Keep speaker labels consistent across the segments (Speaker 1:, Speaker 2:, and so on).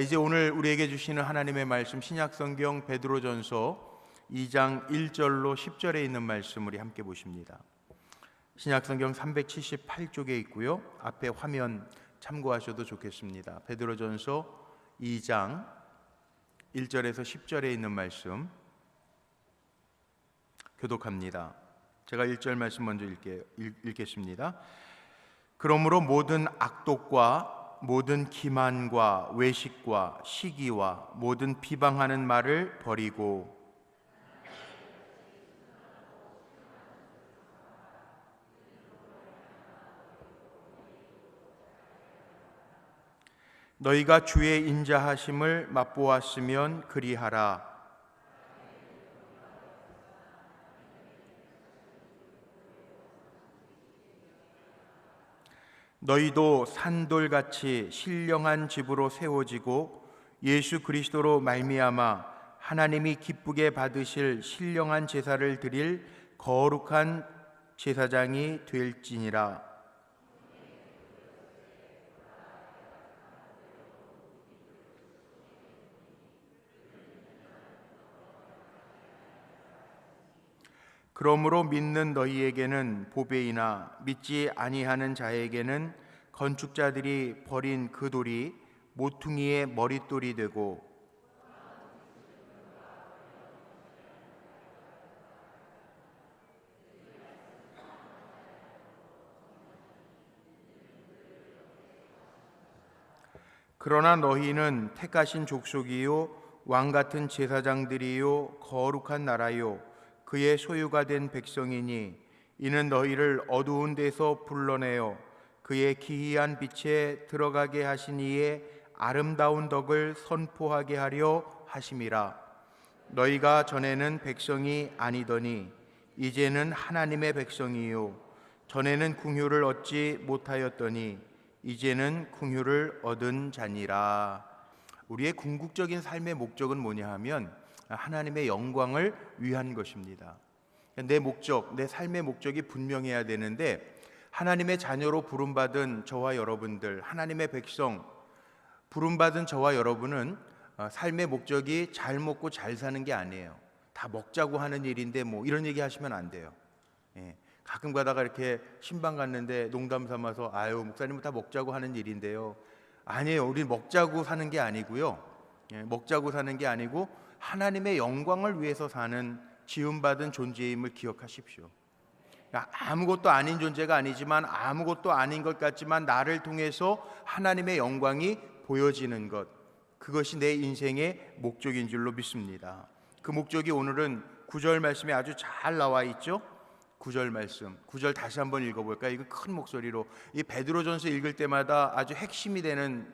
Speaker 1: 이제 오늘 우리에게 주시는 하나님의 말씀, 신약성경 베드로전서 2장 1절로 10절에 있는 말씀 우리 함께 보십니다. 신약성경 378쪽에 있고요. 앞에 화면 참고하셔도 좋겠습니다. 베드로전서 2장 1절에서 10절에 있는 말씀 교독합니다. 제가 1절 말씀 먼저 읽겠습니다. 그러므로 모든 악독과 모든 기만과 외식과 시기와 모든 비방하는 말을 버리고 너희가 주의 인자하심을 맛보았으면 그리하라. 너희도 산돌같이 신령한 집으로 세워지고 예수 그리스도로 말미암아 하나님이 기쁘게 받으실 신령한 제사를 드릴 거룩한 제사장이 될지니라. 그러므로 믿는 너희에게는 보배이나 믿지 아니하는 자에게는 건축자들이 버린 그 돌이 모퉁이의 머릿돌이 되고 그러나 너희는 택하신 족속이요 왕같은 제사장들이요 거룩한 나라요 그의 소유가 된 백성이니 이는 너희를 어두운 데서 불러내어 그의 기이한 빛에 들어가게 하신 이의 아름다운 덕을 선포하게 하려 하심이라. 너희가 전에는 백성이 아니더니 이제는 하나님의 백성이요 전에는 긍휼을 얻지 못하였더니 이제는 긍휼을 얻은 자니라. 우리의 궁극적인 삶의 목적은 뭐냐 하면 하나님의 영광을 위한 것입니다. 내 목적, 내 삶의 목적이 분명해야 되는데 하나님의 자녀로 부름받은 저와 여러분들, 하나님의 백성 부름받은 저와 여러분은 삶의 목적이 잘 먹고 잘 사는 게 아니에요. 다 먹자고 하는 일인데 뭐 이런 얘기 하시면 안 돼요. 가끔 가다가 이렇게 신방 갔는데 농담 삼아서 아유 목사님은 다 먹자고 하는 일인데요. 아니에요. 우린 먹자고 사는 게 아니고요. 먹자고 사는 게 아니고 하나님의 영광을 위해서 사는 지음받은 존재임을 기억하십시오. 아무것도 아닌 존재가 아니지만 아무것도 아닌 것 같지만 나를 통해서 하나님의 영광이 보여지는 것, 그것이 내 인생의 목적인 줄로 믿습니다. 그 목적이 오늘은 9절 말씀에 아주 잘 나와 있죠. 9절 말씀, 9절 다시 한번 읽어볼까요? 이거 큰 목소리로, 이 베드로전서 읽을 때마다 아주 핵심이 되는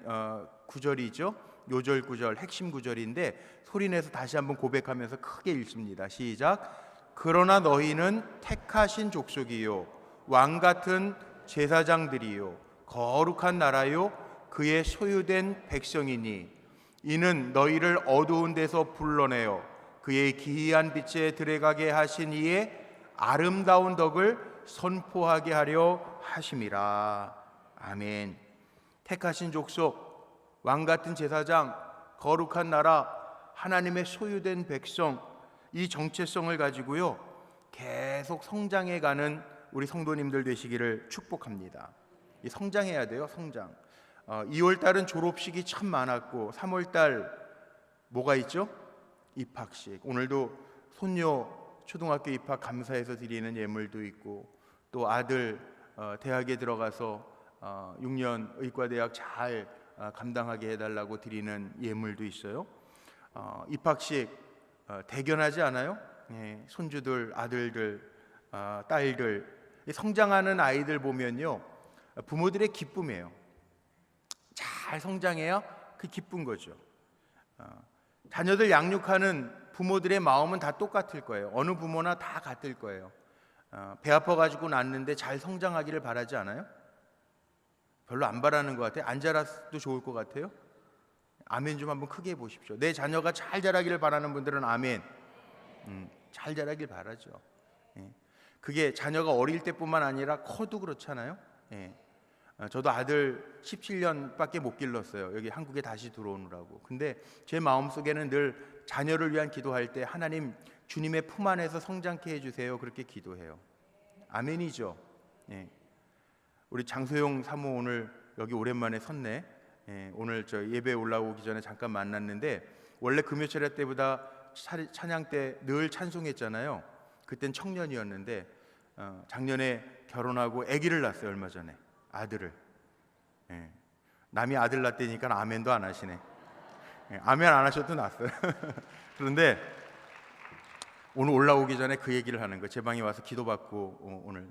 Speaker 1: 구절이죠. 요절 9절, 핵심 구절인데 소리내서 다시 한번 고백하면서 크게 읽습니다. 시작. 그러나 너희는 택하신 족속이요 왕같은 제사장들이요 거룩한 나라요 그의 소유된 백성이니 이는 너희를 어두운 데서 불러내어 그의 기이한 빛에 들어가게 하신 이의 아름다운 덕을 선포하게 하려 하심이라. 아멘. 택하신 족속, 왕같은 제사장, 거룩한 나라, 하나님의 소유된 백성, 이 정체성을 가지고요 계속 성장해가는 우리 성도님들 되시기를 축복합니다. 이 성장해야 돼요. 성장. 2월달은 졸업식이 참 많았고 3월달 뭐가 있죠? 입학식. 오늘도 손녀 초등학교 입학 감사해서 드리는 예물도 있고 또 아들 대학에 들어가서 6년 의과대학 잘 감당하게 해달라고 드리는 예물도 있어요. 입학식 대견하지 않아요? 손주들, 아들들, 딸들 성장하는 아이들 보면요 부모들의 기쁨이에요. 잘 성장해야 그 기쁜 거죠. 자녀들 양육하는 부모들의 마음은 다 똑같을 거예요. 어느 부모나 다 같을 거예요. 배 아파가지고 낳는데 잘 성장하기를 바라지 않아요? 별로 안 바라는 것 같아요. 안 자라도 좋을 것 같아요. 아멘 좀 한번 크게 해보십시오. 내 자녀가 잘 자라기를 바라는 분들은 아멘. 잘 자라길 바라죠. 그게 자녀가 어릴 때뿐만 아니라 커도 그렇잖아요. 저도 아들 17년밖에 못 길렀어요. 여기 한국에 다시 들어오느라고. 근데 제 마음속에는 늘 자녀를 위한 기도할 때 하나님 주님의 품 안에서 성장케 해주세요, 그렇게 기도해요. 아멘이죠. 예. 우리 장소영 사모 오늘 여기 오랜만에 섰네. 예, 오늘 저 예배 올라오기 전에 잠깐 만났는데 원래 금요철야 때보다 찬양 때 늘 찬송했잖아요. 그땐 청년이었는데 작년에 결혼하고 아기를 낳았어요. 얼마 전에 아들을. 예. 남이 아들 낳았다니까 아멘도 안 하시네. 예, 아멘 안 하셔도 낳았어요. 그런데 오늘 올라오기 전에 그 얘기를 하는 거예요. 제 방에 와서 기도받고 오늘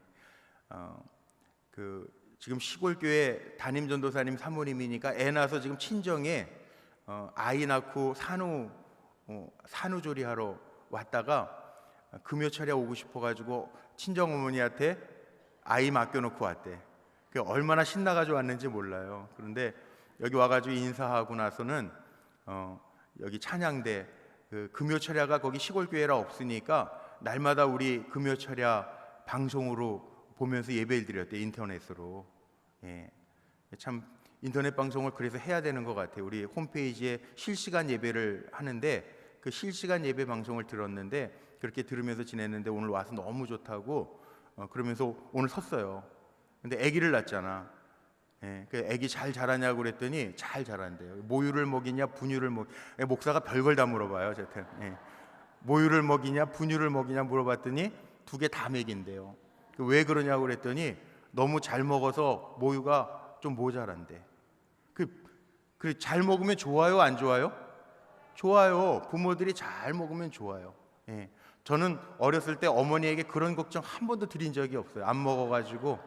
Speaker 1: 지금 시골 교회 담임 전도사님 사모님이니까 애 낳아서 지금 친정에 아이 낳고 산후조리하러 왔다가 금요철에 오고 싶어가지고 친정 어머니한테 아이 맡겨놓고 왔대. 그 얼마나 신나가지고 왔는지 몰라요. 그런데 여기 와가지고 인사하고 나서는 여기 찬양대 금요철야가 거기 시골 교회라 없으니까 날마다 우리 금요철야 방송으로 보면서 예배를 드렸대. 인터넷으로. 예. 참 인터넷 방송을 그래서 해야 되는 것 같아요. 우리 홈페이지에 실시간 예배를 하는데 그 실시간 예배 방송을 들었는데 그렇게 들으면서 지냈는데 오늘 와서 너무 좋다고 그러면서 오늘 섰어요. 근데 아기를 낳았잖아. 예, 그 아기 잘 자라냐고 그랬더니 잘 자란대요. 모유를 먹이냐 분유를 목사가 별걸 다 물어봐요. 저한테. 예. 모유를 먹이냐 분유를 먹이냐 물어봤더니 두 개 다 먹인대요. 왜 그러냐고 그랬더니 너무 잘 먹어서 모유가 좀 모자란대. 잘 먹으면 좋아요, 안 좋아요? 좋아요. 부모들이 잘 먹으면 좋아요. 예. 저는 어렸을 때 어머니에게 그런 걱정 한 번도 드린 적이 없어요. 안 먹어가지고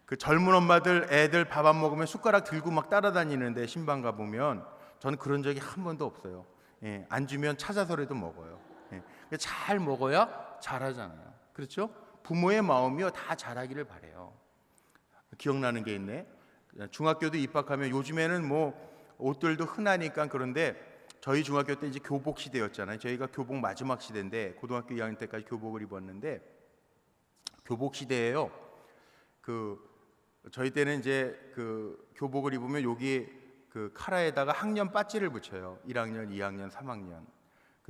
Speaker 1: 그 젊은 엄마들 애들 밥 안 먹으면 숟가락 들고 막 따라다니는데 신방 가 보면 저는 그런 적이 한 번도 없어요. 예. 안 주면 찾아서라도 먹어요. 예. 잘 먹어야 잘하잖아요. 그렇죠? 부모의 마음이요 다 잘하기를 바래요. 기억나는 게 있네. 중학교도 입학하면 요즘에는 뭐 옷들도 흔하니까 그런데 저희 중학교 때 이제 교복 시대였잖아요. 저희가 교복 마지막 시대인데 고등학교 2학년 때까지 교복을 입었는데 교복 시대예요. 저희 때는 이제 교복을 입으면 여기 카라에다가 학년 빠찌를 붙여요. 1학년, 2학년, 3학년.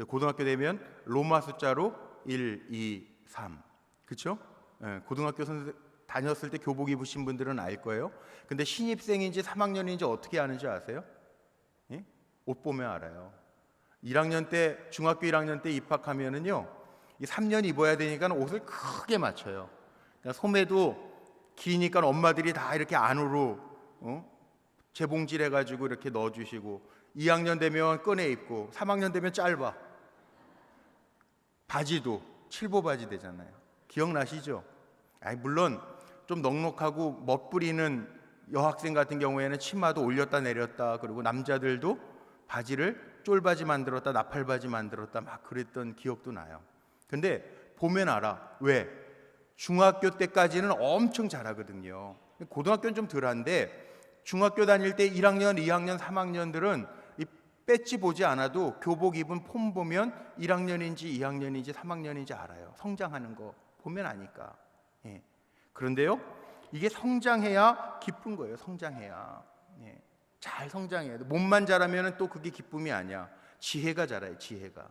Speaker 1: 고등학교 되면 로마 숫자로 1, 2, 3. 그렇죠? 예, 고등학교 다녔을 때 교복 입으신 분들은 알 거예요. 근데 신입생인지 3학년인지 어떻게 아는지 아세요? 예? 옷 보면 알아요. 1학년 때 중학교 1학년 때 입학하면은요, 이 3년 입어야 되니까 옷을 크게 맞춰요. 그러니까 소매도 기니까 엄마들이 다 이렇게 안으로 재봉질 해가지고 이렇게 넣어주시고 2학년 되면 꺼내 입고 3학년 되면 짧아. 바지도 칠보 바지 되잖아요. 기억나시죠? 물론 좀 넉넉하고 멋부리는 여학생 같은 경우에는 치마도 올렸다 내렸다 그리고 남자들도 바지를 쫄바지 만들었다 나팔바지 만들었다 막 그랬던 기억도 나요. 근데 보면 알아. 왜? 중학교 때까지는 엄청 잘하거든요. 고등학교는 좀 덜한데 중학교 다닐 때 1학년, 2학년, 3학년들은 이 배지 보지 않아도 교복 입은 폼 보면 1학년인지 2학년인지 3학년인지 알아요. 성장하는 거 보면 아니까. 예. 그런데요, 이게 성장해야 기쁜 거예요. 성장해야. 예. 잘 성장해야 돼. 몸만 자라면 또 그게 기쁨이 아니야. 지혜가 자라요. 지혜가.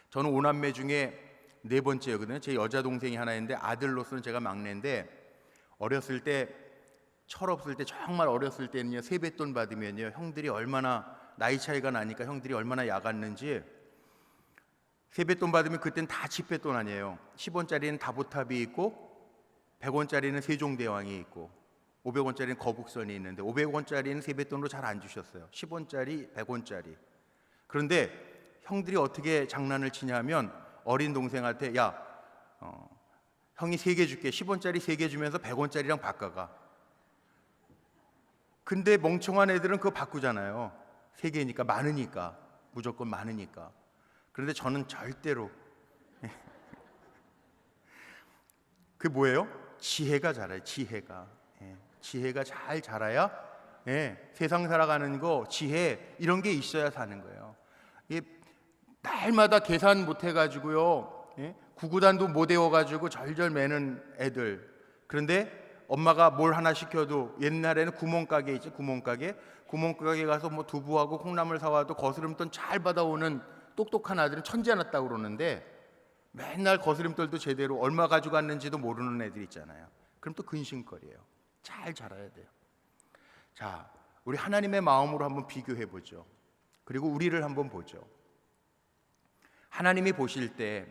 Speaker 1: 저는 5남매 중에 4번째거든요. 제 여자 동생이 하나 있는데 아들로서는 제가 막내인데 어렸을 때 철없을 때 정말 어렸을 때는요 세뱃돈 받으면요 형들이 얼마나 나이 차이가 나니까 형들이 얼마나 야갔는지 세뱃돈 받으면 그땐 다 집뱃돈 아니에요. 10원짜리는 다보탑이 있고 100원짜리는 세종대왕이 있고 500원짜리는 거북선이 있는데 500원짜리는 세뱃돈으로 잘 안 주셨어요. 10원짜리, 100원짜리. 그런데 형들이 어떻게 장난을 치냐면 어린 동생한테 형이 3개 줄게. 10원짜리 3개 주면서 100원짜리랑 바꿔가. 근데 멍청한 애들은 그거 바꾸잖아요. 3개니까 많으니까. 무조건 많으니까. 그런데 저는 절대로 그게 뭐예요? 지혜가 자라요. 지혜가. 지혜가 잘 자라야 세상 살아가는 거 지혜 이런 게 있어야 사는 거예요. 날마다 계산 못 해가지고요 구구단도 못 외워가지고 절절 매는 애들 그런데 엄마가 뭘 하나 시켜도 옛날에는 구멍가게 있죠. 구멍가게 가서 뭐 두부하고 콩나물 사와도 거스름돈 잘 받아오는 똑똑한 아들은 천재 났다고 그러는데 맨날 거스름돈도 제대로 얼마 가져갔는지도 모르는 애들 있잖아요. 그럼 또 근심거리예요. 잘 자라야 돼요. 자, 우리 하나님의 마음으로 한번 비교해 보죠. 그리고 우리를 한번 보죠. 하나님이 보실 때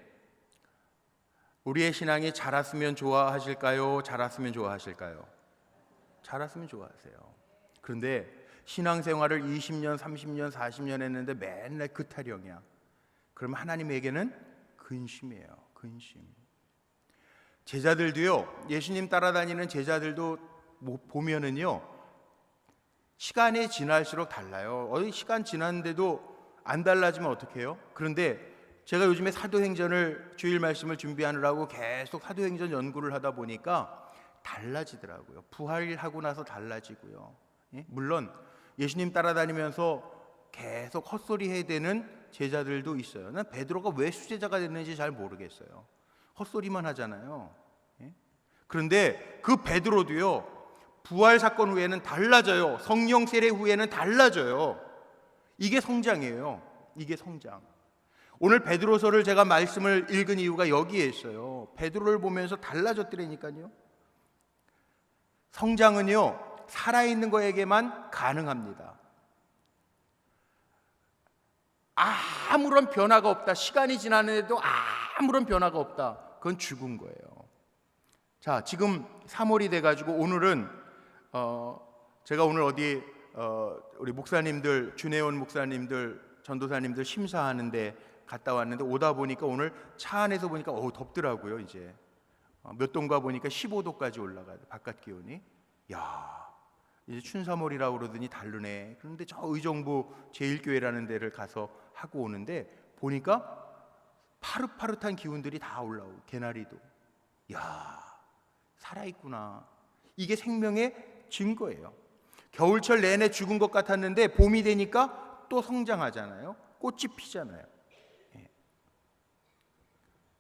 Speaker 1: 우리의 신앙이 자랐으면 좋아하실까요? 자랐으면 좋아하실까요? 자랐으면 좋아하세요. 그런데 신앙생활을 20년, 30년, 40년 했는데 맨날 그 타령이야. 그러면 하나님에게는 근심이에요. 근심. 제자들도요, 예수님 따라다니는 제자들도 보면은요, 시간이 지날수록 달라요. 시간 지났는데도 안 달라지면 어떡해요? 그런데 제가 요즘에 사도행전을 주일 말씀을 준비하느라고 계속 사도행전 연구를 하다 보니까 달라지더라고요. 부활하고 나서 달라지고요. 예? 물론 예수님 따라다니면서 계속 헛소리 해야 되는 제자들도 있어요. 난 베드로가 왜 수제자가 됐는지 잘 모르겠어요. 헛소리만 하잖아요. 예? 그런데 그 베드로도요, 부활 사건 후에는 달라져요. 성령 세례 후에는 달라져요. 이게 성장이에요. 이게 성장. 오늘 베드로서를 제가 말씀을 읽은 이유가 여기에 있어요. 베드로를 보면서 달라졌더라니까요. 성장은요, 살아있는 거에게만 가능합니다. 아무런 변화가 없다. 시간이 지나는데도 아무런 변화가 없다. 그건 죽은 거예요. 자, 지금 3월이 돼가지고 오늘은 제가 오늘 어디 우리 목사님들, 준혜원 목사님들, 전도사님들 심사하는데 갔다 왔는데 오다 보니까 오늘 차 안에서 보니까 덥더라고요. 이제 몇 동가 보니까 15도까지 올라가요. 바깥 기온이. 야, 이제 춘삼월이라고 그러더니 다르네. 그런데 저 의정부 제1교회라는 데를 가서 하고 오는데 보니까 파릇파릇한 기운들이 다 올라오고 개나리도. 야, 살아있구나. 이게 생명의 증거예요. 겨울철 내내 죽은 것 같았는데 봄이 되니까 또 성장하잖아요. 꽃이 피잖아요.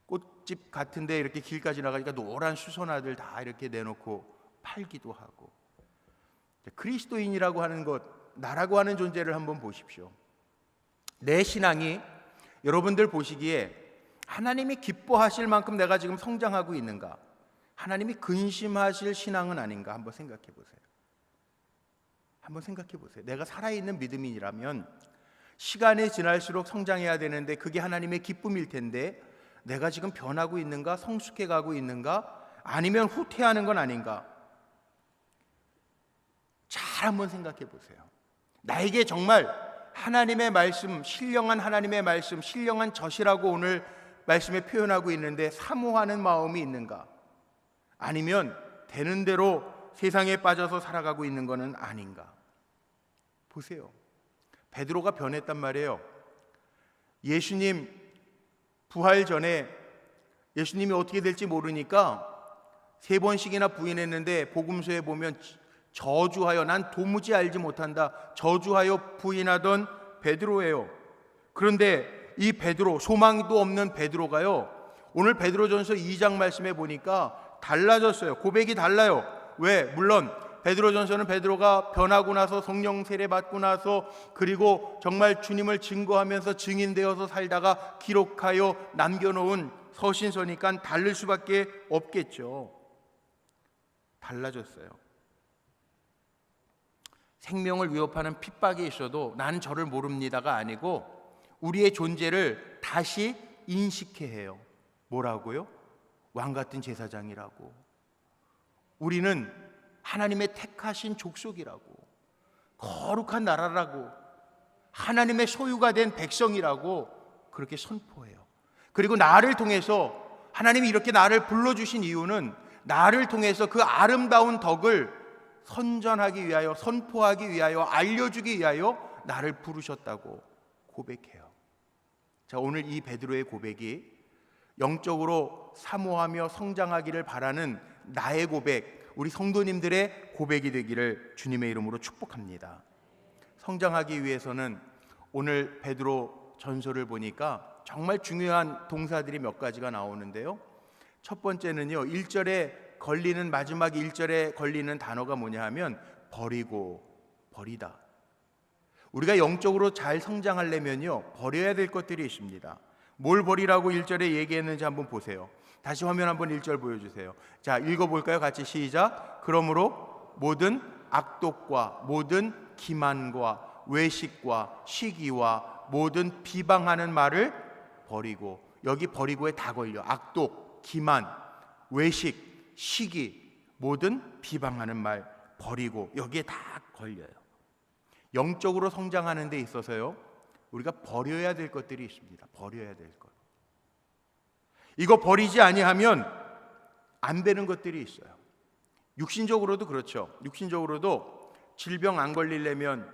Speaker 1: 꽃집 같은데 이렇게 길까지 나가니까 노란 수선화들 다 이렇게 내놓고 팔기도 하고. 그리스도인이라고 하는 것, 나라고 하는 존재를 한번 보십시오. 내 신앙이 여러분들 보시기에 하나님이 기뻐하실 만큼 내가 지금 성장하고 있는가? 하나님이 근심하실 신앙은 아닌가? 한번 생각해 보세요. 한번 생각해 보세요. 내가 살아있는 믿음이라면 시간이 지날수록 성장해야 되는데 그게 하나님의 기쁨일 텐데 내가 지금 변하고 있는가? 성숙해 가고 있는가? 아니면 후퇴하는 건 아닌가? 잘 한번 생각해 보세요. 나에게 정말 하나님의 말씀, 신령한 하나님의 말씀, 신령한 젖이라고 오늘 말씀에 표현하고 있는데 사모하는 마음이 있는가? 아니면 되는 대로 세상에 빠져서 살아가고 있는 것은 아닌가? 보세요. 베드로가 변했단 말이에요. 예수님 부활 전에 예수님이 어떻게 될지 모르니까 3번씩이나 부인했는데 복음서에 보면 저주하여, 난 도무지 알지 못한다, 저주하여 부인하던 베드로예요. 그런데 이 베드로, 소망도 없는 베드로가요, 오늘 베드로전서 2장 말씀에 보니까 달라졌어요. 고백이 달라요. 왜? 물론 베드로전서는 베드로가 변하고 나서 성령 세례 받고 나서 그리고 정말 주님을 증거하면서 증인되어서 살다가 기록하여 남겨놓은 서신서니까 다를 수밖에 없겠죠. 달라졌어요. 생명을 위협하는 핍박이 있어도 나는 저를 모릅니다가 아니고 우리의 존재를 다시 인식해야 해요. 뭐라고요? 왕같은 제사장이라고. 우리는 하나님의 택하신 족속이라고, 거룩한 나라라고, 하나님의 소유가 된 백성이라고 그렇게 선포해요. 그리고 나를 통해서 하나님이 이렇게 나를 불러주신 이유는 나를 통해서 그 아름다운 덕을 선전하기 위하여, 선포하기 위하여, 알려주기 위하여 나를 부르셨다고 고백해요. 자, 오늘 이 베드로의 고백이 영적으로 사모하며 성장하기를 바라는 나의 고백, 우리 성도님들의 고백이 되기를 주님의 이름으로 축복합니다. 성장하기 위해서는 오늘 베드로 전서를 보니까 정말 중요한 동사들이 몇 가지가 나오는데요. 첫 번째는요, 1절에 걸리는 마지막 1절에 걸리는 단어가 뭐냐 하면 버리고, 버리다. 우리가 영적으로 잘 성장하려면요, 버려야 될 것들이 있습니다. 뭘 버리라고 1절에 얘기했는지 한번 보세요. 다시 화면 한번 1절 보여주세요. 자, 읽어볼까요? 같이 시작. 그러므로 모든 악독과 모든 기만과 외식과 시기와 모든 비방하는 말을 버리고, 여기 버리고에 다 걸려. 악독, 기만, 외식, 시기, 모든 비방하는 말 버리고, 여기에 다 걸려요. 영적으로 성장하는 데 있어서요, 우리가 버려야 될 것들이 있습니다. 버려야 될 것. 이거 버리지 아니하면 안 되는 것들이 있어요. 육신적으로도 그렇죠. 육신적으로도 질병 안 걸리려면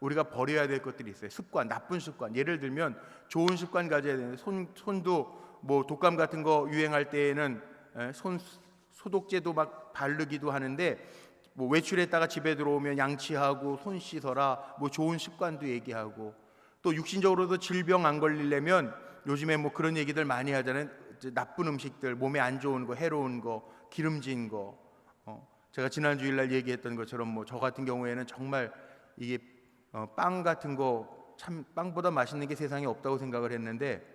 Speaker 1: 우리가 버려야 될 것들이 있어요. 습관, 나쁜 습관. 예를 들면 좋은 습관 가져야 되는데, 손도 뭐 독감 같은 거 유행할 때에는 손 소독제도 막 바르기도 하는데, 뭐 외출했다가 집에 들어오면 양치하고 손 씻어라, 뭐 좋은 습관도 얘기하고, 또 육신적으로도 질병 안 걸리려면 요즘에 뭐 그런 얘기들 많이 하잖아요. 나쁜 음식들, 몸에 안 좋은 거, 해로운 거, 기름진 거. 제가 지난 주일날 얘기했던 것처럼 뭐 저 같은 경우에는 정말 이게 빵 같은 거, 참 빵보다 맛있는 게 세상에 없다고 생각을 했는데,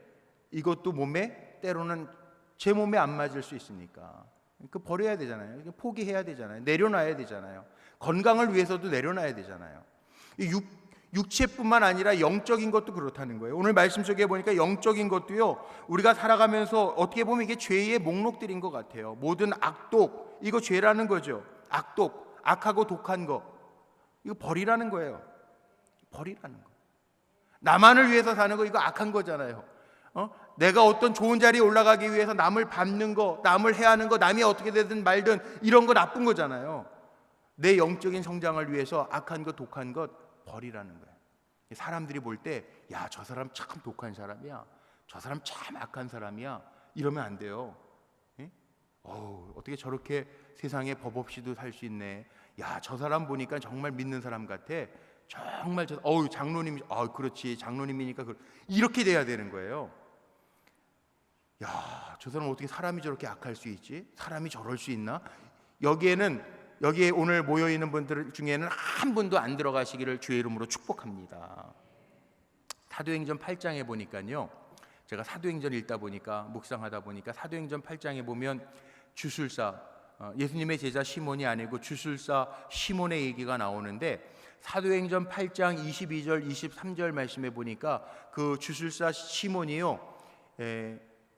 Speaker 1: 이것도 몸에 때로는 제 몸에 안 맞을 수 있으니까 그 버려야 되잖아요. 포기해야 되잖아요. 내려놔야 되잖아요. 건강을 위해서도 내려놔야 되잖아요. 육체뿐만 아니라 영적인 것도 그렇다는 거예요. 오늘 말씀 속에 보니까 영적인 것도요, 우리가 살아가면서 어떻게 보면 이게 죄의 목록들인 것 같아요. 모든 악독, 이거 죄라는 거죠. 악독, 악하고 독한 거, 이거 버리라는 거예요. 버리라는 거. 나만을 위해서 사는 거, 이거 악한 거잖아요. 내가 어떤 좋은 자리에 올라가기 위해서 남을 밟는 거, 남을 해하는 거, 남이 어떻게 되든 말든 이런 거 나쁜 거잖아요. 내 영적인 성장을 위해서 악한 것, 독한 것 버리라는 거예요. 사람들이 볼 때, 야, 저 사람 참 독한 사람이야, 저 사람 참 악한 사람이야, 이러면 안 돼요. 어떻게 저렇게 세상에 법 없이도 살 수 있네. 야, 저 사람 보니까 정말 믿는 사람 같아. 정말 장로님, 그렇지, 장로님이니까 이렇게 돼야 되는 거예요. 야, 저 사람 어떻게 사람이 저렇게 악할 수 있지? 사람이 저럴 수 있나? 여기에 오늘 모여 있는 분들 중에는 한 분도 안 들어가시기를 주의 이름으로 축복합니다. 사도행전 8장에 보니까요, 제가 사도행전 읽다 보니까, 묵상하다 보니까 사도행전 8장에 보면 주술사, 예수님의 제자 시몬이 아니고 주술사 시몬의 얘기가 나오는데, 사도행전 8장 22절 23절 말씀에 보니까 그 주술사 시몬이요,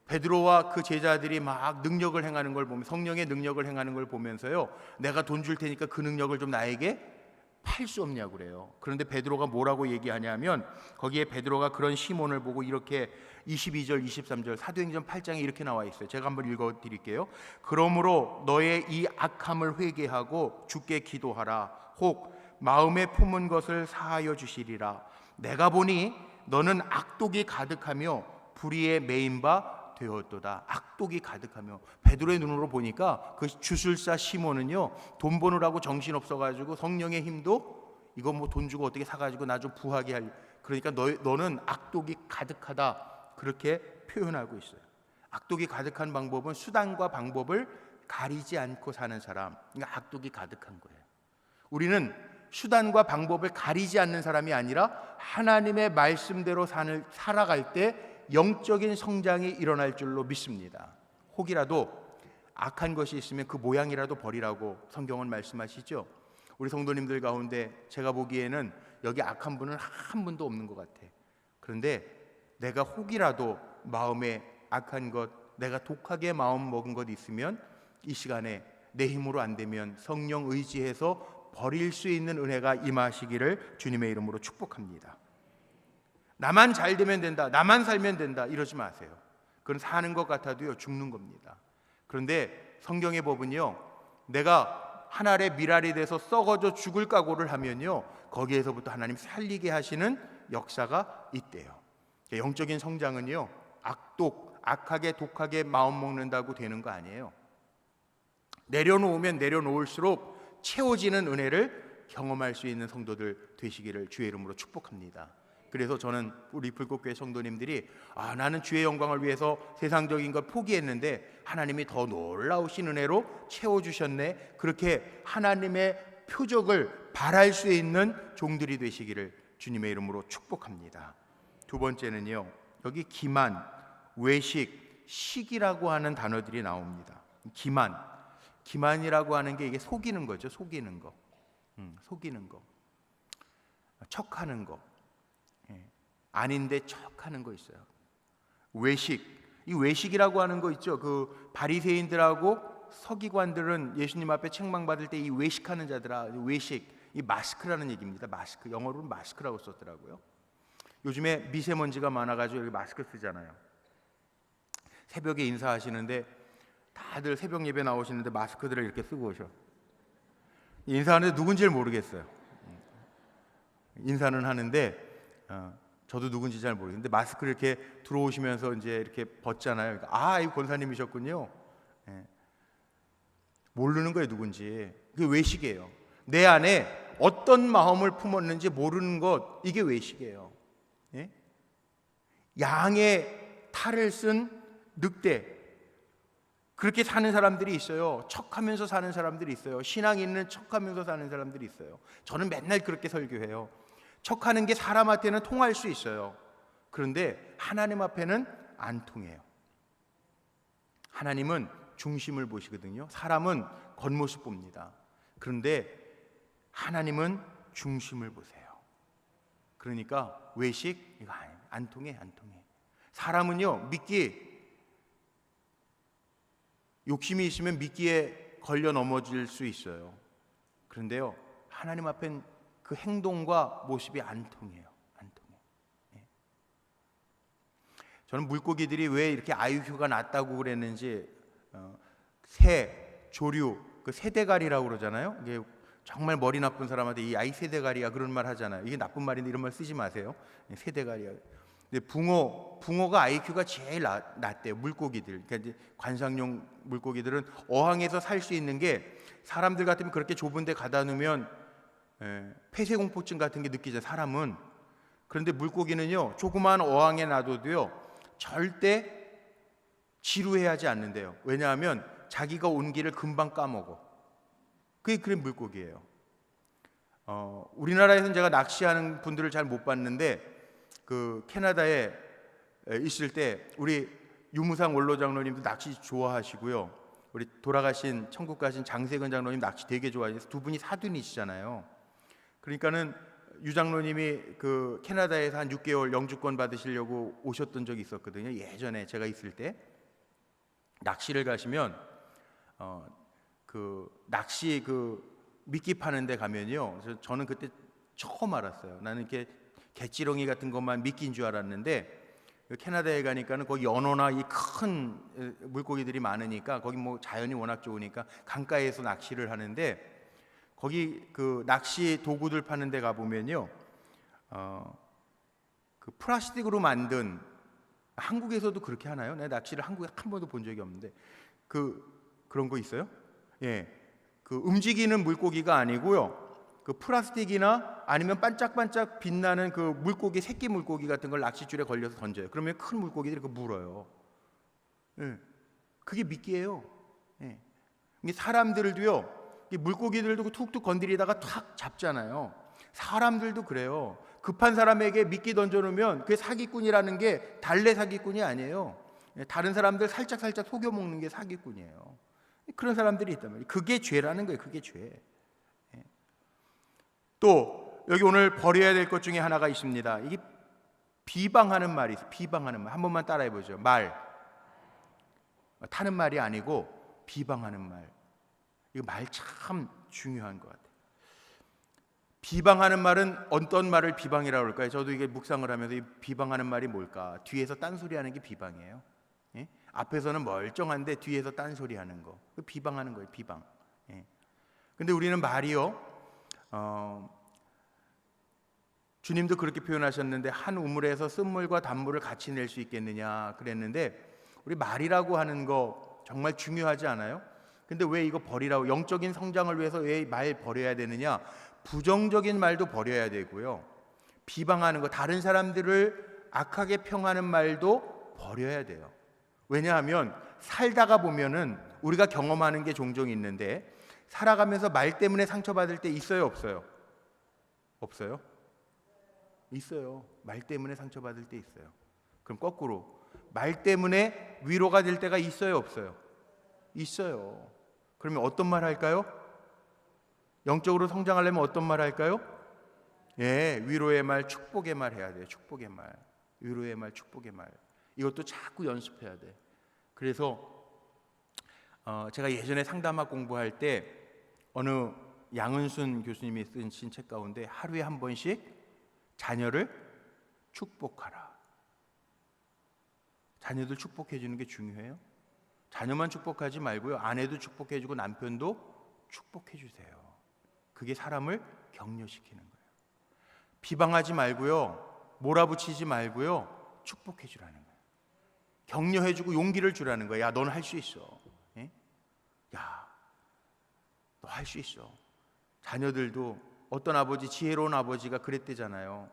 Speaker 1: 베드로와 그 제자들이 막 능력을 행하는 걸 보면, 성령의 능력을 행하는 걸 보면서요, 내가 돈 줄 테니까 그 능력을 좀 나에게 팔 수 없냐고 그래요. 그런데 베드로가 뭐라고 얘기하냐면, 거기에 베드로가 그런 시몬을 보고 이렇게 22절 23절 사도행전 8장에 이렇게 나와 있어요. 제가 한번 읽어 드릴게요. 그러므로 너의 이 악함을 회개하고 주께 기도하라. 혹 마음에 품은 것을 사하여 주시리라. 내가 보니 너는 악독이 가득하며 불의에 매인 바 되었도다. 악독이 가득하며. 베드로의 눈으로 보니까 그 주술사 시몬은요, 돈 버느라고 정신 없어가지고 성령의 힘도 이거 뭐 돈 주고 어떻게 사가지고 나 좀 부하게 할, 그러니까 너는 악독이 가득하다, 그렇게 표현하고 있어요. 악독이 가득한 방법은 수단과 방법을 가리지 않고 사는 사람, 그러니까 악독이 가득한 거예요. 우리는 수단과 방법을 가리지 않는 사람이 아니라 하나님의 말씀대로 살아갈 때 영적인 성장이 일어날 줄로 믿습니다. 혹이라도 악한 것이 있으면 그 모양이라도 버리라고 성경은 말씀하시죠. 우리 성도님들 가운데 제가 보기에는 여기 악한 분은 한 분도 없는 것 같아. 그런데 내가 혹이라도 마음에 악한 것, 내가 독하게 마음 먹은 것 있으면 이 시간에 내 힘으로 안 되면 성령 의지해서 버릴 수 있는 은혜가 임하시기를 주님의 이름으로 축복합니다. 나만 잘 되면 된다, 나만 살면 된다, 이러지 마세요. 그건 사는 것 같아도요, 죽는 겁니다. 그런데 성경의 법은요, 내가 한 알의 밀알이 돼서 썩어져 죽을 각오를 하면요, 거기에서부터 하나님 살리게 하시는 역사가 있대요. 영적인 성장은요, 악하게 독하게 마음 먹는다고 되는 거 아니에요. 내려놓으면 내려놓을수록 채워지는 은혜를 경험할 수 있는 성도들 되시기를 주의 이름으로 축복합니다. 그래서 저는 우리 불꽃교회 성도님들이 나는 주의 영광을 위해서 세상적인 걸 포기했는데 하나님이 더 놀라우신 은혜로 채워주셨네, 그렇게 하나님의 표적을 발할 수 있는 종들이 되시기를 주님의 이름으로 축복합니다. 두 번째는요, 여기 기만, 외식, 식이라고 하는 단어들이 나옵니다. 기만이라고 하는 게 이게 속이는 거죠. 속이는 거, 속이는 거, 척하는 거, 아닌데 척하는 거 있어요. 외식, 이 외식이라고 하는 거 있죠. 그 바리새인들하고 서기관들은 예수님 앞에 책망받을 때 이 외식하는 자들아, 외식, 이 마스크라는 얘기입니다. 마스크, 영어로는 마스크라고 썼더라고요. 요즘에 미세먼지가 많아가지고 여기 마스크 쓰잖아요. 새벽에 인사하시는데 다들 새벽 예배 나오시는데 마스크들을 이렇게 쓰고 오셔. 인사하는데 누군지를 모르겠어요. 인사는 하는데 저도 누군지 잘 모르겠는데 마스크를 이렇게 들어오시면서 이제 이렇게 벗잖아요. 그러니까 이 권사님이셨군요. 모르는 거예요, 누군지. 그게 외식이에요. 내 안에 어떤 마음을 품었는지 모르는 것, 이게 외식이에요. 양의 탈을 쓴 늑대, 그렇게 사는 사람들이 있어요. 척하면서 사는 사람들이 있어요. 신앙 있는 척하면서 사는 사람들이 있어요. 저는 맨날 그렇게 설교해요. 척하는 게 사람한테는 통할 수 있어요. 그런데 하나님 앞에는 안 통해요. 하나님은 중심을 보시거든요. 사람은 겉모습 봅니다. 그런데 하나님은 중심을 보세요. 그러니까 외식, 이거 안 통해, 안 통해. 사람은요, 욕심이 있으면 미끼에 걸려 넘어질 수 있어요. 그런데요, 하나님 앞엔 그 행동과 모습이 안 통해요. 안 통해. 저는 물고기들이 왜 이렇게 아유휴가 낮다고 그랬는지, 새, 조류, 그 새대가리라고 그러잖아요. 이게 정말 머리 나쁜 사람한테 이 아이 새대가리야 그런 말 하잖아요. 이게 나쁜 말인데 이런 말 쓰지 마세요. 새대가리야. 근데 붕어가 IQ가 제일 낮대요. 물고기들. 그러니까 이제 관상용 물고기들은 어항에서 살 수 있는 게, 사람들 같으면 그렇게 좁은 데 가다 놓으면 폐쇄공포증 같은 게 느끼죠, 사람은. 그런데 물고기는요, 조그마한 어항에 놔둬도요 절대 지루해하지 않는데요. 왜냐하면 자기가 온 길을 금방 까먹어. 그게 그런 물고기예요. 우리나라에서는 제가 낚시하는 분들을 잘 못 봤는데, 그 캐나다에 있을 때 우리 유무상 원로 장로님도 낚시 좋아하시고요, 우리 돌아가신 천국 가신 장세근 장로님 낚시 되게 좋아해서 두 분이 사돈이시잖아요. 그러니까는 유 장로님이 그 캐나다에서 한 6개월 영주권 받으시려고 오셨던 적이 있었거든요. 예전에 제가 있을 때 낚시를 가시면 그 낚시 그 미끼 파는 데 가면요, 저는 그때 처음 알았어요. 나는 이렇게 개찌렁이 같은 것만 미끼인 줄 알았는데, 캐나다에 가니까는 거기 연어나 이 큰 물고기들이 많으니까, 거기 뭐 자연이 워낙 좋으니까 강가에서 낚시를 하는데, 거기 그 낚시 도구들 파는 데 가 보면요, 그 플라스틱으로 만든, 한국에서도 그렇게 하나요? 내가 낚시를 한국에 한 번도 본 적이 없는데 그런 거 있어요? 예, 그 움직이는 물고기가 아니고요, 그 플라스틱이나 아니면 반짝반짝 빛나는 그 물고기, 새끼 물고기 같은 걸 낚싯줄에 걸려서 던져요. 그러면 큰 물고기들이 그 물어요. 예, 그게 미끼예요. 예. 사람들도요, 이 물고기들도 툭툭 건드리다가 탁 잡잖아요. 사람들도 그래요. 급한 사람에게 미끼 던져놓으면 그게 사기꾼이라는 게 달래 사기꾼이 아니에요. 다른 사람들 살짝 속여먹는 게 사기꾼이에요. 그런 사람들이 있단 말이에요. 그게 죄라는 거예요. 그게 죄. 또 여기 오늘 버려야 될 것 중에 하나가 있습니다. 이게 비방하는 말이 있어요. 비방하는 말. 한 번만 따라해 보죠. 말. 타는 말이 아니고 비방하는 말. 이거 말 참 중요한 것 같아요. 비방하는 말은 어떤 말을 비방이라고 할까요? 저도 이게 묵상을 하면서 이 비방하는 말이 뭘까? 뒤에서 딴소리하는 게 비방이에요. 예? 앞에서는 멀쩡한데 뒤에서 딴소리하는 거, 그 비방하는 거예요. 비방. 예. 근데 우리는 말이요, 주님도 그렇게 표현하셨는데, 한 우물에서 쓴물과 단물을 같이 낼 수 있겠느냐 그랬는데, 우리 말이라고 하는 거 정말 중요하지 않아요? 근데 왜 이거 버리라고, 영적인 성장을 위해서 왜 말 버려야 되느냐? 부정적인 말도 버려야 되고요, 비방하는 거, 다른 사람들을 악하게 평하는 말도 버려야 돼요. 왜냐하면 살다가 보면은 우리가 경험하는 게 종종 있는데, 살아가면서 말 때문에 상처받을 때 있어요, 없어요? 없어요? 있어요. 말 때문에 상처받을 때 있어요. 그럼 거꾸로 말 때문에 위로가 될 때가 있어요, 없어요? 있어요. 그러면 어떤 말 할까요? 영적으로 성장하려면 어떤 말 할까요? 예, 위로의 말, 축복의 말 해야 돼요. 축복의 말, 위로의 말, 축복의 말. 이것도 자꾸 연습해야 돼. 그래서 제가 예전에 상담학 공부할 때 어느 양은순 교수님이 쓰신 책 가운데 하루에 한 번씩 자녀를 축복하라. 자녀들 축복해 주는 게 중요해요. 자녀만 축복하지 말고요, 아내도 축복해 주고 남편도 축복해 주세요. 그게 사람을 격려시키는 거예요. 비방하지 말고요, 몰아붙이지 말고요, 축복해 주라는 거예요. 격려해 주고 용기를 주라는 거예요. 야, 너는 할 수 있어. 예? 야, 너 할 수 있어. 자녀들도 어떤 아버지, 지혜로운 아버지가 그랬대잖아요.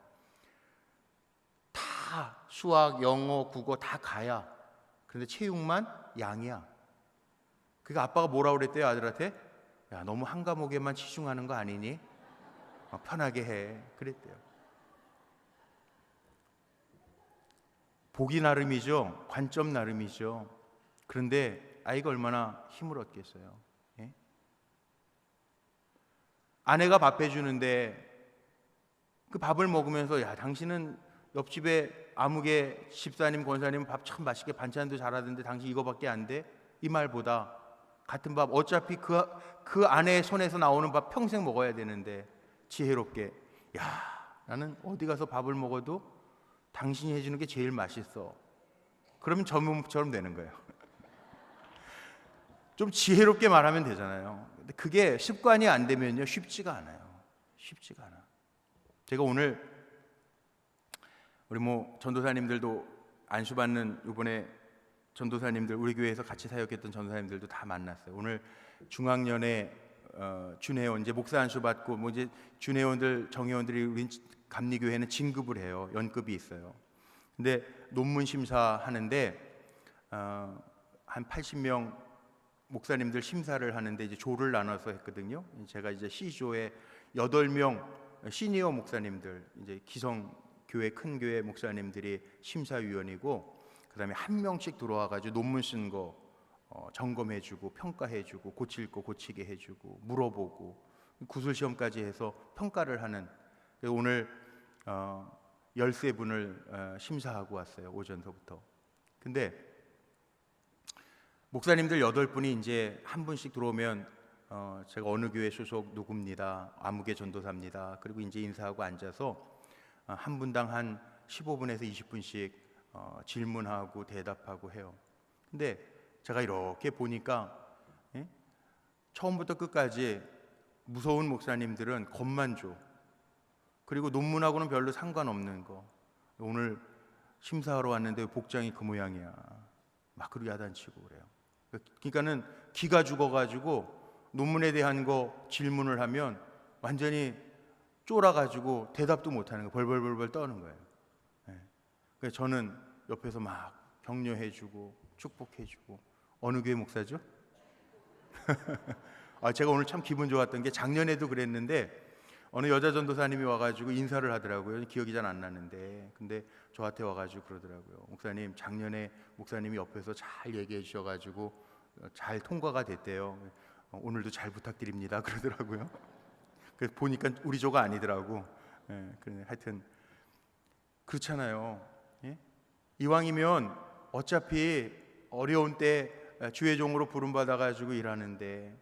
Speaker 1: 다 수학, 영어, 국어 다 가야, 그런데 체육만 양이야. 그러니까 아빠가 뭐라고 그랬대요, 아들한테? 야, 너무 한 과목에만 치중하는 거 아니니? 편하게 해. 그랬대요. 보기 나름이죠. 관점 나름이죠. 그런데 아이가 얼마나 힘을 얻겠어요. 예? 아내가 밥 해주는데 그 밥을 먹으면서, 야, 당신은 옆집에 아무개 집사님, 권사님 밥 참 맛있게 반찬도 잘하던데 당신 이거밖에 안 돼? 이 말보다 같은 밥, 어차피 그 아내의 손에서 나오는 밥 평생 먹어야 되는데 지혜롭게, 야, 나는 어디 가서 밥을 먹어도 당신이 해주는 게 제일 맛있어. 그러면 전문처럼 되는 거예요. 좀 지혜롭게 말하면 되잖아요. 근데 그게 습관이 안 되면요, 쉽지가 않아요. 쉽지가 않아. 제가 오늘 우리 전도사님들도 안수받는, 이번에 전도사님들, 우리 교회에서 같이 사역했던 전도사님들도 다 만났어요. 오늘 중학년에 준회원, 이제 목사 안수받고 이제 준회원들, 정회원들이 우리 감리교회는 진급을 해요. 연급이 있어요. 근데 논문 심사하는데 한 80명 목사님들 심사를 하는데 이제 조를 나눠서 했거든요. 제가 이제 C조에 8명 시니어 목사님들, 이제 기성 교회, 큰 교회 목사님들이 심사위원이고, 그다음에 한 명씩 들어와가지고 논문 쓴 거 점검해주고, 평가해주고, 고칠 거 고치게 해주고, 물어보고, 구술 시험까지 해서 평가를 하는. 오늘 13분을 심사하고 왔어요, 오전서부터. 근데 목사님들 8분이 이제 한 분씩 들어오면 제가 어느 교회 소속 누구입니다, 아무개 전도사입니다, 그리고 이제 인사하고 앉아서 한 분당 한 15분에서 20분씩 질문하고 대답하고 해요. 근데 제가 이렇게 보니까 처음부터 끝까지 무서운 목사님들은 겁만 줘. 그리고 논문하고는 별로 상관없는 거. 오늘 심사하러 왔는데 복장이 그 모양이야. 막 그러고 야단치고 그래요. 그러니까는 기가 죽어가지고 논문에 대한 거 질문을 하면 완전히 쫄아가지고 대답도 못하는 거예요. 벌벌벌벌 떠는 거예요. 그래서 저는 옆에서 막 격려해주고 축복해주고. 어느 교회 목사죠? 제가 오늘 참 기분 좋았던 게, 작년에도 그랬는데 어느 여자 전도사님이 와가지고 인사를 하더라고요. 기억이 잘 안 나는데, 근데 저한테 와가지고 그러더라고요. 목사님, 작년에 목사님이 옆에서 잘 얘기해 주셔가지고 잘 통과가 됐대요. 오늘도 잘 부탁드립니다. 그러더라고요. 그래서 보니까 우리 조가 아니더라고. 하여튼 그렇잖아요. 예? 이왕이면 어차피 어려운 때 주의 종으로 부름받아가지고 일하는데,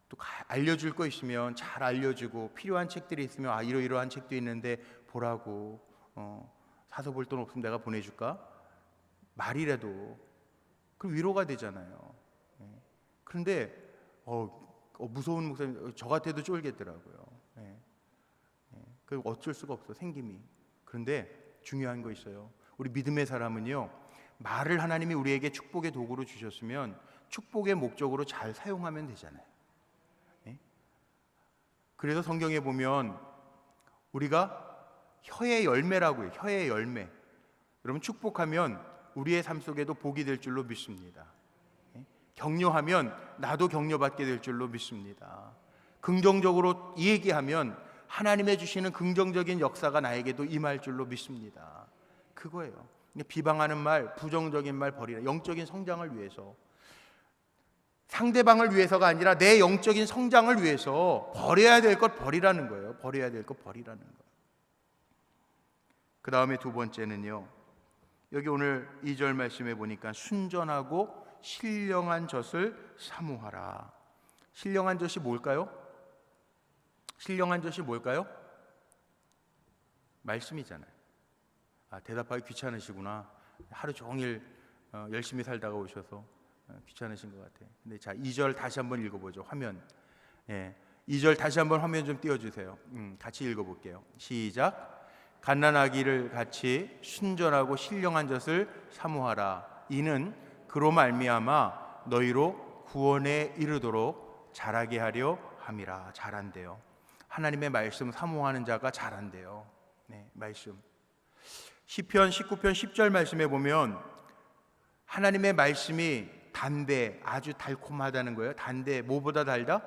Speaker 1: 또 알려줄 거 있으면 잘 알려주고, 필요한 책들이 있으면 이러이러한 책도 있는데 보라고, 사서 볼 돈 없으면 내가 보내줄까? 말이라도 그 위로가 되잖아요. 그런데 무서운 목사님, 저 같아도 쫄겠더라고요. 그 어쩔 수가 없어, 생김이. 그런데 중요한 거 있어요. 우리 믿음의 사람은요, 말을 하나님이 우리에게 축복의 도구로 주셨으면 축복의 목적으로 잘 사용하면 되잖아요. 그래서 성경에 보면 우리가 혀의 열매라고요. 혀의 열매. 여러분, 축복하면 우리의 삶 속에도 복이 될 줄로 믿습니다. 격려하면 나도 격려받게 될 줄로 믿습니다. 긍정적으로 얘기하면 하나님의 주시는 긍정적인 역사가 나에게도 임할 줄로 믿습니다. 그거예요. 비방하는 말, 부정적인 말 버리라. 영적인 성장을 위해서, 상대방을 위해서가 아니라 내 영적인 성장을 위해서 버려야 될 것 버리라는 거예요. 버려야 될 것 버리라는 거예요. 그 다음에 두 번째는요, 여기 오늘 2절 말씀해 보니까 순전하고 신령한 젖을 사모하라. 신령한 젖이 뭘까요? 신령한 젖이 뭘까요? 말씀이잖아요. 대답하기 귀찮으시구나. 하루 종일 열심히 살다가 오셔서 귀찮으신 것 같아요. 근데 자, 2절 다시 한번 읽어보죠. 화면. 2절 다시 한번 화면 좀 띄워주세요. 같이 읽어볼게요. 시작. 갓난아기를 같이 순전하고 신령한 젖을 사모하라. 이는 그로 말미암아 너희로 구원에 이르도록 자라게 하려 함이라. 잘한대요. 하나님의 말씀 사모하는 자가 잘한대요. 말씀. 시편 19편 10절 말씀에 보면 하나님의 말씀이 단데, 아주 달콤하다는 거예요. 단데, 뭐보다 달다?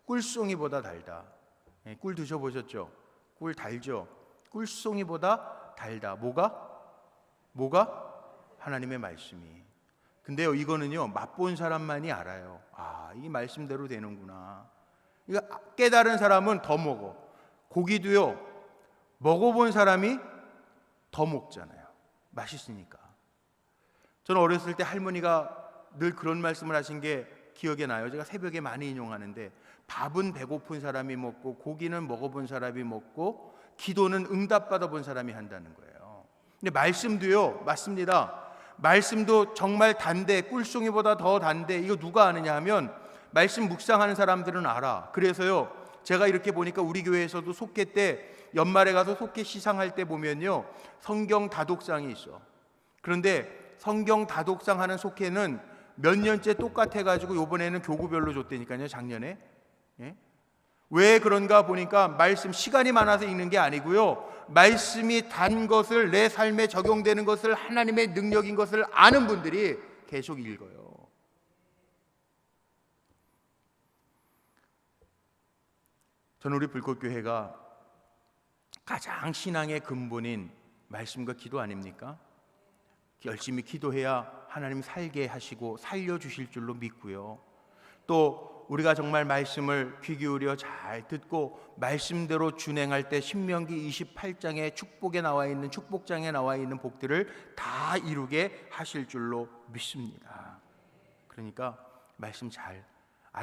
Speaker 1: 꿀송이보다 달다. 꿀 드셔보셨죠? 꿀 달죠? 꿀송이보다 달다. 뭐가? 하나님의 말씀이. 근데요, 이거는요, 맛본 사람만이 알아요. 이 말씀대로 되는구나. 이거 깨달은 사람은 더 먹어. 고기도요, 먹어본 사람이 더 먹잖아요. 맛있으니까. 저는 어렸을 때 할머니가 늘 그런 말씀을 하신 게 기억에 나요. 제가 새벽에 많이 인용하는데, 밥은 배고픈 사람이 먹고 고기는 먹어본 사람이 먹고 기도는 응답받아 본 사람이 한다는 거예요. 근데 말씀도요, 맞습니다. 말씀도 정말 단데, 꿀송이보다 더 단데, 이거 누가 아느냐 하면 말씀 묵상하는 사람들은 알아. 그래서요, 제가 이렇게 보니까 우리 교회에서도 속회 때, 연말에 가서 속회 시상할 때 보면요, 성경 다독상이 있어. 그런데 성경 다독상 하는 속회는 몇 년째 똑같아가지고 이번에는 교구별로 줬다니까요. 작년에. 왜 그런가 보니까 말씀, 시간이 많아서 읽는 게 아니고요, 말씀이 단 것을, 내 삶에 적용되는 것을, 하나님의 능력인 것을 아는 분들이 계속 읽어요. 저는 우리 불꽃교회가 가장 신앙의 근본인 말씀과 기도 아닙니까? 열심히 기도해야 하나님 살게 하시고 살려주실 줄로 믿고요, 또 우리가 정말 말씀을 귀 기울여 잘 듣고 말씀대로 준행할 때 신명기 28장의 축복에 나와 있는, 축복장에 나와 있는 복들을 다 이루게 하실 줄로 믿습니다. 그러니까 말씀 잘,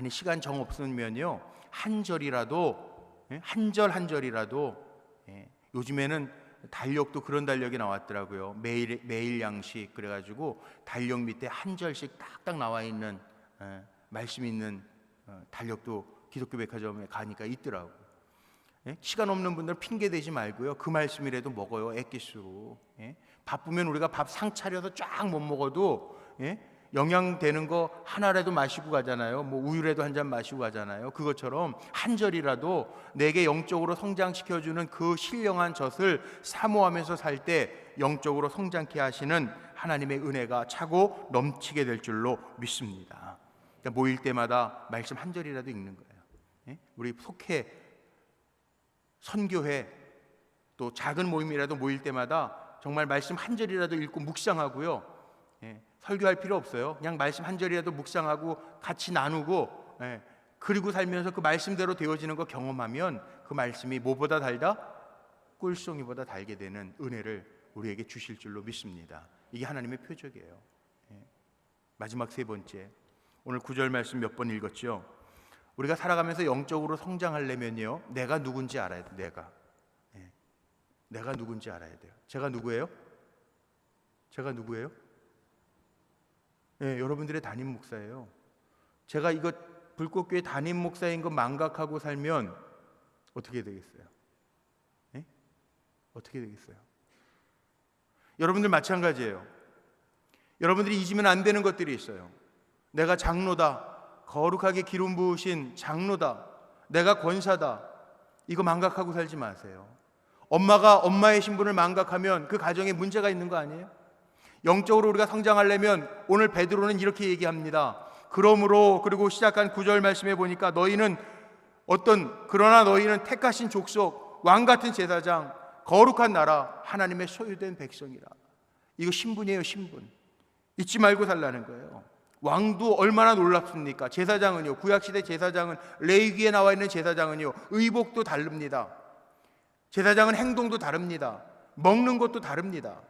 Speaker 1: 시간 정 없으면요, 한 절이라도, 한 절이라도, 요즘에는 달력도 그런 달력이 나왔더라고요. 매일 양식, 그래가지고 달력 밑에 한 절씩 딱딱 나와 있는 말씀 있는 달력도 기독교 백화점에 가니까 있더라고. 시간 없는 분들 핑계 대지 말고요, 그 말씀이라도 먹어요. 액기스로. 바쁘면 우리가 밥 상 차려서 쫙 못 먹어도 영양 되는 거 하나라도 마시고 가잖아요. 뭐 우유라도 한 잔 마시고 가잖아요. 그것처럼 한 절이라도 내게 영적으로 성장시켜주는 그 신령한 젖을 사모하면서 살 때 영적으로 성장케 하시는 하나님의 은혜가 차고 넘치게 될 줄로 믿습니다. 그러니까 모일 때마다 말씀 한 절이라도 읽는 거예요. 우리 속회, 선교회, 또 작은 모임이라도 모일 때마다 정말 말씀 한 절이라도 읽고 묵상하고요, 설교할 필요 없어요. 그냥 말씀 한 절이라도 묵상하고 같이 나누고, 그리고 살면서 그 말씀대로 되어지는 거 경험하면 그 말씀이 뭐보다 달다? 꿀송이보다 달게 되는 은혜를 우리에게 주실 줄로 믿습니다. 이게 하나님의 표적이에요. 마지막 세 번째, 오늘 9절 말씀 몇 번 읽었죠? 우리가 살아가면서 영적으로 성장하려면요, 내가 누군지 알아야 돼요. 내가 누군지 알아야 돼요. 제가 누구예요? 여러분들의 담임 목사예요. 제가 이거 불꽃교회 담임 목사인 거 망각하고 살면 어떻게 되겠어요? 어떻게 되겠어요? 여러분들 마찬가지예요. 여러분들이 잊으면 안 되는 것들이 있어요. 내가 장로다, 거룩하게 기름 부으신 장로다, 내가 권사다, 이거 망각하고 살지 마세요. 엄마가 엄마의 신분을 망각하면 그 가정에 문제가 있는 거 아니에요? 영적으로 우리가 성장하려면 오늘 베드로는 이렇게 얘기합니다. 그러므로, 그리고 시작한 9절 말씀에 보니까 그러나 너희는 택하신 족속, 왕같은 제사장, 거룩한 나라, 하나님의 소유된 백성이라. 이거 신분이에요, 신분. 잊지 말고 살라는 거예요. 왕도 얼마나 놀랍습니까? 제사장은요, 구약시대 제사장은, 레위기에 나와 있는 제사장은요, 의복도 다릅니다. 제사장은 행동도 다릅니다. 먹는 것도 다릅니다.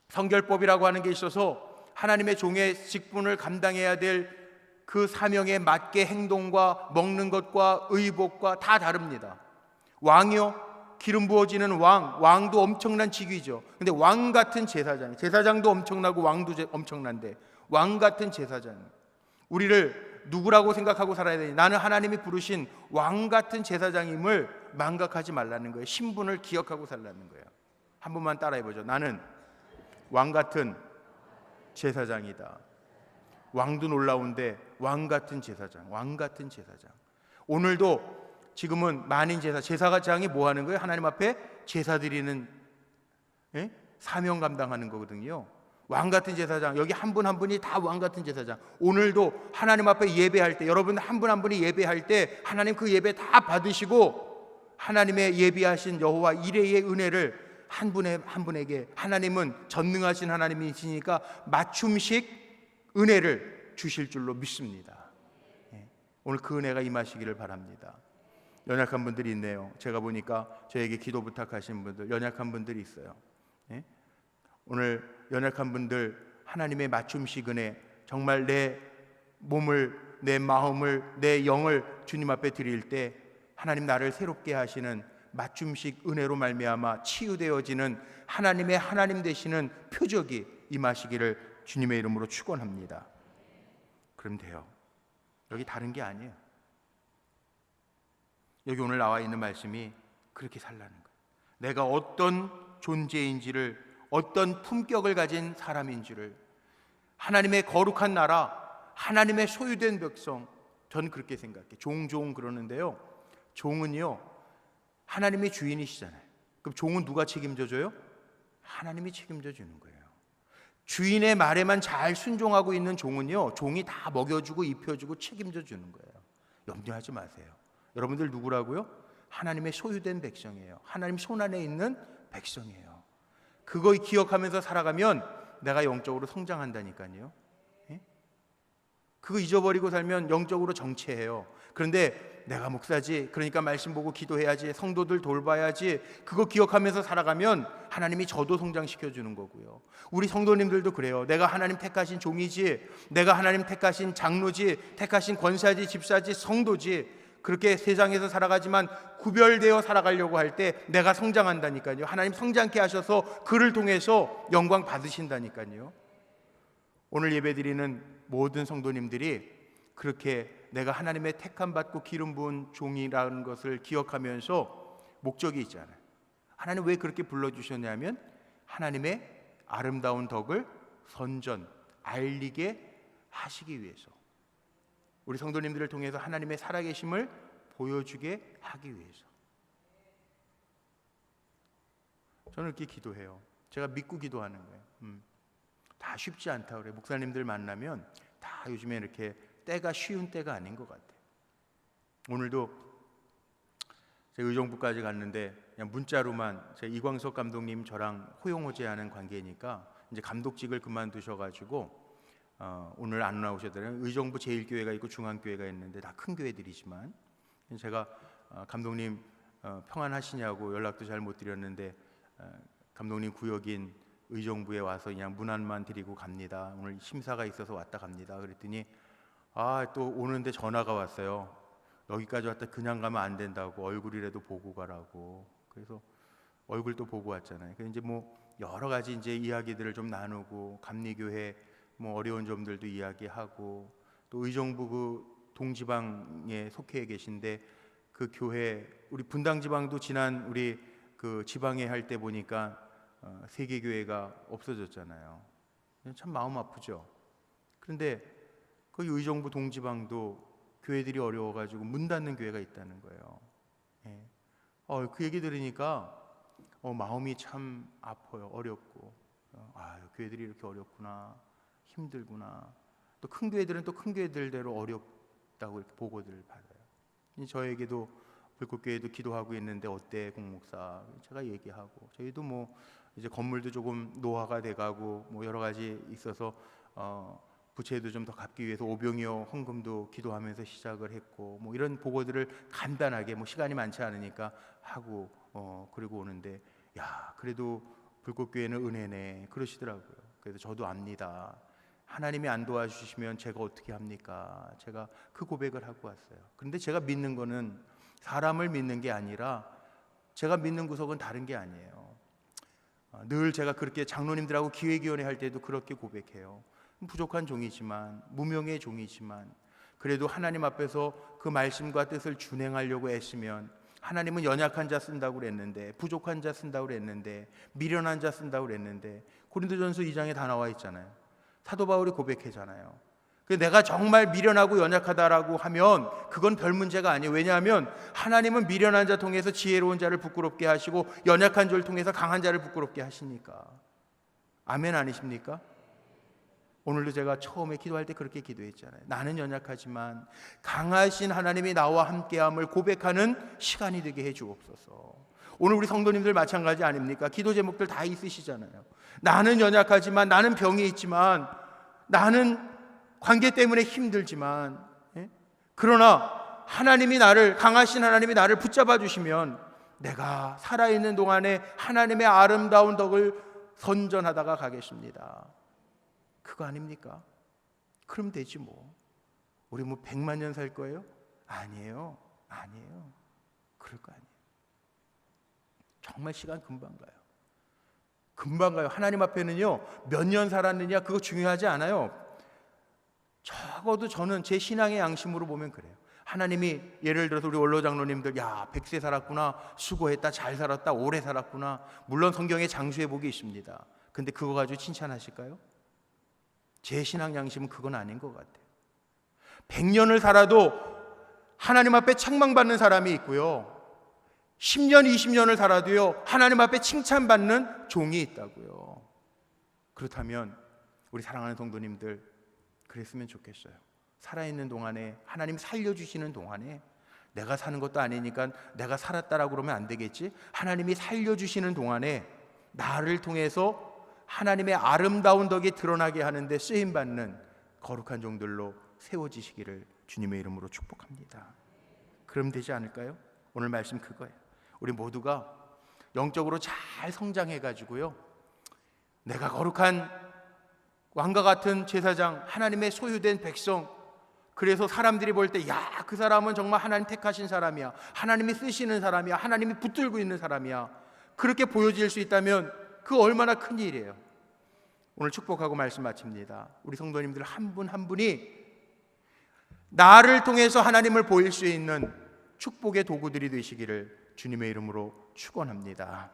Speaker 1: 성결법이라고 하는 게 있어서 하나님의 종의 직분을 감당해야 될 그 사명에 맞게 행동과 먹는 것과 의복과 다 다릅니다. 왕이요, 기름 부어지는 왕도 엄청난 직위죠. 근데 왕 같은 제사장도 엄청나고 왕도 엄청난데, 왕 같은 제사장, 우리를 누구라고 생각하고 살아야 되니? 나는 하나님이 부르신 왕 같은 제사장임을 망각하지 말라는 거예요. 신분을 기억하고 살라는 거예요. 한 번만 따라해 보죠. 나는 왕 같은 제사장이다. 왕도 놀라운데 왕 같은 제사장, 왕 같은 제사장. 오늘도 지금은 만인 제사장이 뭐 하는 거예요? 하나님 앞에 제사 드리는, 사명 감당하는 거거든요. 왕 같은 제사장, 여기 한 분 한 분이 다 왕 같은 제사장. 오늘도 하나님 앞에 예배할 때, 여러분 한 분 한 분이 예배할 때 하나님 그 예배 다 받으시고 하나님의 예비하신 여호와 이레의 은혜를 한 분에게, 하나님은 전능하신 하나님이시니까 맞춤식 은혜를 주실 줄로 믿습니다. 오늘 그 은혜가 임하시기를 바랍니다. 연약한 분들이 있네요. 제가 보니까 저에게 기도 부탁하신 분들, 연약한 분들이 있어요. 오늘 연약한 분들 하나님의 맞춤식 은혜, 정말 내 몸을, 내 마음을, 내 영을 주님 앞에 드릴 때 하나님 나를 새롭게 하시는 맞춤식 은혜로 말미암아 치유되어지는 하나님의 하나님 되시는 표적이 임하시기를 주님의 이름으로 축원합니다. 그럼 돼요. 여기 다른 게 아니에요. 여기 오늘 나와 있는 말씀이 그렇게 살라는 거예요. 내가 어떤 존재인지를, 어떤 품격을 가진 사람인지를, 하나님의 거룩한 나라, 하나님의 소유된 백성, 저는 그렇게 생각해요. 종 그러는데요, 종은요 하나님이 주인이시잖아요. 그럼 종은 누가 책임져 줘요? 하나님이 책임져 주는 거예요. 주인의 말에만 잘 순종하고 있는 종은요, 종이 다 먹여주고 입혀주고 책임져 주는 거예요. 염려하지 마세요. 여러분들 누구라고요? 하나님의 소유된 백성이에요. 하나님 손안에 있는 백성이에요. 그거 기억하면서 살아가면 내가 영적으로 성장한다니까요. 그거 잊어버리고 살면 영적으로 정체해요. 그런데 내가 목사지, 그러니까 말씀 보고 기도해야지, 성도들 돌봐야지, 그거 기억하면서 살아가면 하나님이 저도 성장시켜 주는 거고요. 우리 성도님들도 그래요. 내가 하나님 택하신 종이지, 내가 하나님 택하신 장로지, 택하신 권사지, 집사지, 성도지, 그렇게 세상에서 살아가지만 구별되어 살아가려고 할 때 내가 성장한다니까요. 하나님 성장케 하셔서 그를 통해서 영광 받으신다니까요. 오늘 예배드리는 모든 성도님들이 그렇게 내가 하나님의 택함 받고 기름 부은 종이라는 것을 기억하면서 목적이 있잖아요. 하나님 왜 그렇게 불러주셨냐면 하나님의 아름다운 덕을 알리게 하시기 위해서, 우리 성도님들을 통해서 하나님의 살아계심을 보여주게 하기 위해서. 저는 이렇게 기도해요. 제가 믿고 기도하는 거예요. 다 쉽지 않다 그래. 목사님들 만나면 다 요즘에 이렇게 때가 쉬운 때가 아닌 것 같아요. 오늘도 제가 의정부까지 갔는데 그냥 문자로만, 제가 이광석 감독님 저랑 호용호제하는 관계니까 이제 감독직을 그만두셔가지고 오늘 안 나오셨더라고요. 의정부 제1교회가 있고 중앙교회가 있는데 다 큰 교회들이지만, 제가 감독님 평안하시냐고 연락도 잘 못 드렸는데 감독님 구역인 의정부에 와서 그냥 문안만 드리고 갑니다. 오늘 심사가 있어서 왔다 갑니다. 그랬더니 또 오는데 전화가 왔어요. 여기까지 왔다 그냥 가면 안 된다고, 얼굴이라도 보고 가라고. 그래서 얼굴도 보고 왔잖아요. 그래서 이제 뭐 여러 가지 이제 이야기들을 좀 나누고, 감리교회 뭐 어려운 점들도 이야기하고, 또 의정부 그 동지방에 속해 계신데 그 교회, 우리 분당지방도 지난 우리 그 지방회 할 때 보니까 세계교회가 없어졌잖아요. 참 마음 아프죠. 그런데 그 의정부 동지방도 교회들이 어려워가지고 문 닫는 교회가 있다는 거예요. 예. 그 얘기 들으니까 마음이 참 아파요. 어렵고 교회들이 이렇게 어렵구나, 힘들구나. 또 큰 교회들은 또 큰 교회들대로 어렵다고 이렇게 보고들을 받아요. 저에게도 불꽃교회도 기도하고 있는데 어때 공목사? 제가 얘기하고 저희도 뭐 이제 건물도 조금 노화가 돼가고 뭐 여러 가지 있어서 부채도 좀 더 갚기 위해서 오병이어 헌금도 기도하면서 시작을 했고 뭐 이런 보고들을 간단하게 뭐 시간이 많지 않으니까 하고 그리고 오는데 그래도 불꽃교회는 은혜네 그러시더라고요. 그래서 저도 압니다. 하나님이 안 도와주시면 제가 어떻게 합니까? 제가 그 고백을 하고 왔어요. 그런데 제가 믿는 거는 사람을 믿는 게 아니라 제가 믿는 구석은 다른 게 아니에요. 늘 제가 그렇게 장로님들하고 기획위원회 할 때도 그렇게 고백해요. 부족한 종이지만, 무명의 종이지만 그래도 하나님 앞에서 그 말씀과 뜻을 준행하려고 애쓰면 하나님은 연약한 자 쓴다고 그랬는데, 부족한 자 쓴다고 그랬는데, 미련한 자 쓴다고 그랬는데 고린도전서 2장에 다 나와 있잖아요. 사도 바울이 고백하잖아요. 내가 정말 미련하고 연약하다라고 하면 그건 별 문제가 아니에요. 왜냐하면 하나님은 미련한 자 통해서 지혜로운 자를 부끄럽게 하시고 연약한 자를 통해서 강한 자를 부끄럽게 하시니까. 아멘 아니십니까? 오늘도 제가 처음에 기도할 때 그렇게 기도했잖아요. 나는 연약하지만 강하신 하나님이 나와 함께함을 고백하는 시간이 되게 해 주옵소서. 오늘 우리 성도님들 마찬가지 아닙니까? 기도 제목들 다 있으시잖아요. 나는 연약하지만, 나는 병이 있지만, 나는 관계 때문에 힘들지만, 그러나 하나님이 강하신 하나님이 나를 붙잡아 주시면 내가 살아있는 동안에 하나님의 아름다운 덕을 선전하다가 가겠습니다. 그거 아닙니까? 그럼 되지 뭐. 우리 뭐 100만 년 살 거예요? 아니에요. 그럴 거 아니에요. 정말 시간 금방 가요. 금방 가요. 하나님 앞에는요, 몇 년 살았느냐 그거 중요하지 않아요. 적어도 저는 제 신앙의 양심으로 보면 그래요. 하나님이 예를 들어서 우리 원로 장로님들 100세 살았구나, 수고했다, 잘 살았다, 오래 살았구나. 물론 성경에 장수의 복이 있습니다. 근데 그거 가지고 칭찬하실까요? 제 신앙 양심은 그건 아닌 것 같아요. 100년을 살아도 하나님 앞에 책망받는 사람이 있고요, 10년, 20년을 살아도요 하나님 앞에 칭찬받는 종이 있다고요. 그렇다면 우리 사랑하는 성도님들 그랬으면 좋겠어요. 살아있는 동안에, 하나님 살려주시는 동안에, 내가 사는 것도 아니니까 내가 살았다라고 그러면 안 되겠지. 하나님이 살려주시는 동안에 나를 통해서 하나님의 아름다운 덕이 드러나게 하는데 쓰임받는 거룩한 종들로 세워지시기를 주님의 이름으로 축복합니다. 그럼 되지 않을까요? 오늘 말씀 그거예요. 우리 모두가 영적으로 잘 성장해가지고요, 내가 거룩한 왕과 같은 제사장, 하나님의 소유된 백성, 그래서 사람들이 볼 때 그 사람은 정말 하나님 택하신 사람이야, 하나님이 쓰시는 사람이야, 하나님이 붙들고 있는 사람이야, 그렇게 보여질 수 있다면 그 얼마나 큰 일이에요. 오늘 축복하고 말씀 마칩니다. 우리 성도님들 한 분 한 분이 나를 통해서 하나님을 보일 수 있는 축복의 도구들이 되시기를 주님의 이름으로 축원합니다.